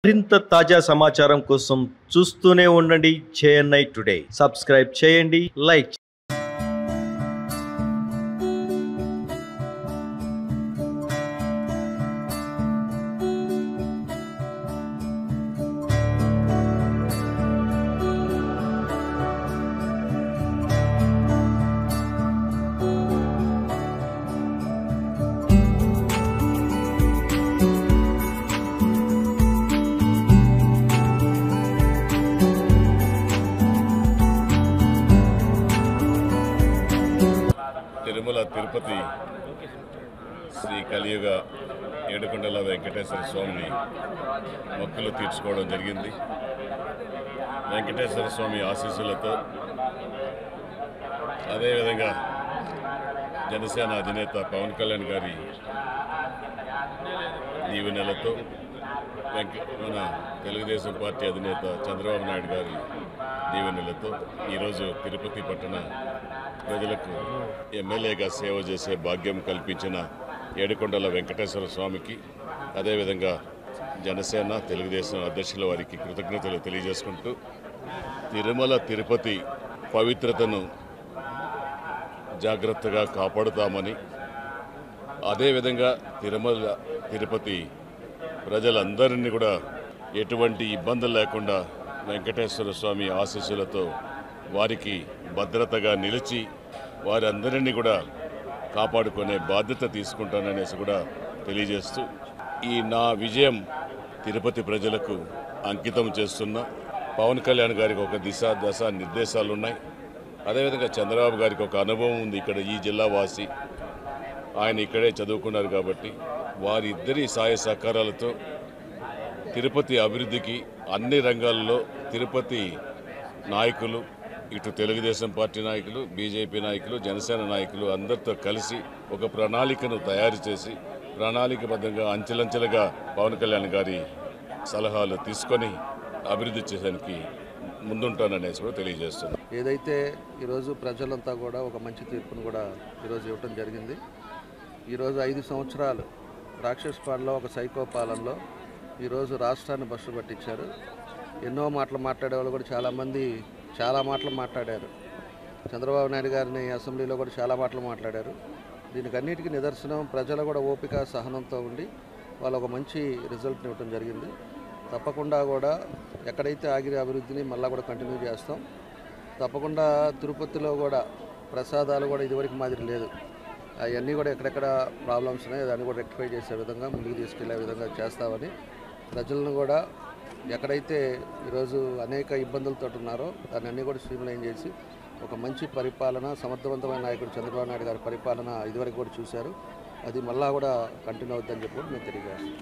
మరింత తాజా సమాచారం కోసం చూస్తూనే ఉండండి చెన్నై టుడే. సబ్స్క్రైబ్ చేయండి, లైక్ తిరుమల తిరుపతి శ్రీ కలియుగ ఏడుకొండల వెంకటేశ్వర స్వామిని మొక్కులు తీర్చుకోవడం జరిగింది. వెంకటేశ్వర స్వామి ఆశీస్సులతో, అదేవిధంగా జనసేన అధినేత పవన్ కళ్యాణ్ గారి దీవెనలతో, మన తెలుగుదేశం పార్టీ అధినేత చంద్రబాబు నాయుడు గారి దీవెనలతో ఈరోజు తిరుపతి పట్టణ ప్రజలకు ఎమ్మెల్యేగా సేవ చేసే భాగ్యం కల్పించిన ఏడుకొండల వెంకటేశ్వర స్వామికి, అదేవిధంగా జనసేన తెలుగుదేశం అధ్యక్షుల వారికి కృతజ్ఞతలు తెలియజేసుకుంటూ, తిరుమల తిరుపతి పవిత్రతను జాగ్రత్తగా కాపాడుతామని, అదేవిధంగా తిరుమల తిరుపతి ప్రజలందరినీ కూడా ఎటువంటి ఇబ్బందులు లేకుండా వెంకటేశ్వర స్వామి ఆశీస్సులతో వారికి భద్రతగా నిలిచి వారందరినీ కూడా కాపాడుకునే బాధ్యత తీసుకుంటాననేసి కూడా తెలియజేస్తూ, ఈ నా విజయం తిరుపతి ప్రజలకు అంకితం చేస్తున్నా. పవన్ కళ్యాణ్ గారికి ఒక దశ నిర్దేశాలు ఉన్నాయి. అదేవిధంగా చంద్రబాబు గారికి ఒక అనుభవం ఉంది. ఇక్కడ ఈ జిల్లా వాసి, ఆయన ఇక్కడే చదువుకున్నారు కాబట్టి వారిద్దరి సహాయ సహకారాలతో తిరుపతి అభివృద్ధికి అన్ని రంగాల్లో తిరుపతి నాయకులు, ఇటు తెలుగుదేశం పార్టీ నాయకులు, బీజేపీ నాయకులు, జనసేన నాయకులు అందరితో కలిసి ఒక ప్రణాళికను తయారు చేసి ప్రణాళికబద్ధంగా అంచెలంచెలుగా పవన్ కళ్యాణ్ గారి సలహాలు తీసుకొని అభివృద్ధి చేయడానికి ముందుంటాననేసి కూడా తెలియజేస్తున్నాను. ఏదైతే ఈరోజు ప్రజలంతా కూడా ఒక మంచి తీర్పును కూడా ఈరోజు ఇవ్వటం జరిగింది. ఈరోజు 5 సంవత్సరాలు రాక్షస పాలనలో, ఒక సైకో పాలనలో ఈరోజు రాష్ట్రాన్ని బస్సు పట్టించారు. ఎన్నో మాటలు మాట్లాడేవాళ్ళు కూడా చాలామంది చాలా మాటలు మాట్లాడారు. చంద్రబాబు నాయుడు గారిని అసెంబ్లీలో కూడా చాలా మాటలు మాట్లాడారు. దీనికి అన్నిటికీ నిదర్శనం ప్రజలు కూడా ఓపిక సహనంతో ఉండి వాళ్ళు ఒక మంచి రిజల్ట్ని ఇవ్వడం జరిగింది. తప్పకుండా కూడా ఎక్కడైతే ఆగిన అభివృద్ధిని మళ్ళీ కూడా కంటిన్యూ చేస్తాం. తప్పకుండా తిరుపతిలో కూడా ప్రసాదాలు కూడా ఇదివరకు మాదిరి లేదు. అవన్నీ కూడా ఎక్కడెక్కడ ప్రాబ్లమ్స్ ఉన్నాయి దాన్ని కూడా రెక్టిఫై చేసే విధంగా ముందుకు తీసుకెళ్లే విధంగా చేస్తామని, ప్రజలను కూడా ఎక్కడైతే ఈరోజు అనేక ఇబ్బందులతో ఉన్నారో దాన్ని అన్నీ కూడా స్ట్రీమ్లైన్ చేసి ఒక మంచి పరిపాలన, సమర్థవంతమైన నాయకుడు చంద్రబాబు నాయుడు గారి పరిపాలన ఇదివరకు కూడా చూశారు. అది మళ్ళా కూడా కంటిన్యూ అవుతుందని చెప్పి మేము తెలియజేస్తాం.